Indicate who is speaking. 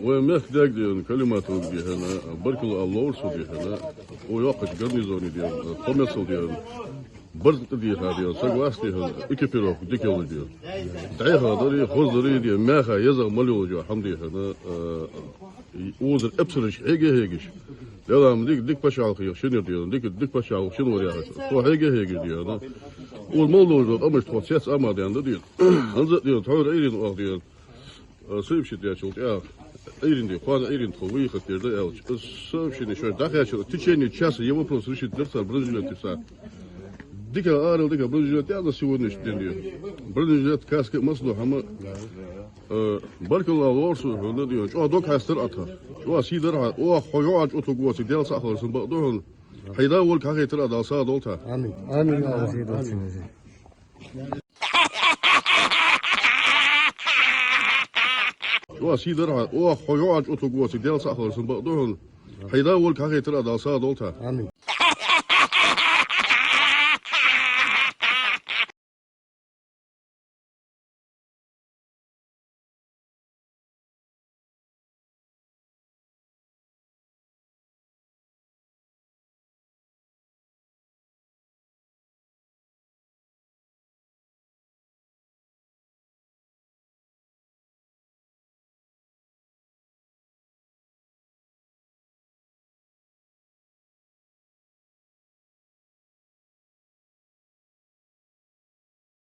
Speaker 1: ومحتاج ديون كلمات دي هنا بركل الله ورسو دي هنا ويوقف garnizoni diyor, komisyonu diyor, bırt diyor diyor, sagvas diyor, ekipirok dikiyor diyor. Dayha dari, huzuri diyor, meha yazık malı diyor, hamdi hana, uzun epsiliş, hegeş. Devam dik başağık yok, şunu diyor, dik başağık şunu var ya, o hegeş diyor. O malı diyor, ama işte ses ama diyor. Hazır diyor, tavır eğrin o diyor. Söyle bir şey diyor, çok ya. Eğrin diyor, fazla eğrin tovu yıkıp yerde el. Söyle şimdi şöyle daha yaşlı. Течение часа его вопрос решит Дерцаль бронежилет ИСА. Дика арыл дика бронежилет я за сегодняшний день. Бронежилет каска масло хама. Баркал алорсу он диyor. O dok hastır ata. O sider o xoyuac otogosi del saxlarsın baqdohun. Hayda ol kaxetir adal sa dolta.
Speaker 2: Amin. Amin Allah razı olsun.
Speaker 1: O sider o xoyuac otogosi del saxlarsın baqdohun. Hayda ol kaxetir adal sa dolta.
Speaker 2: Amin.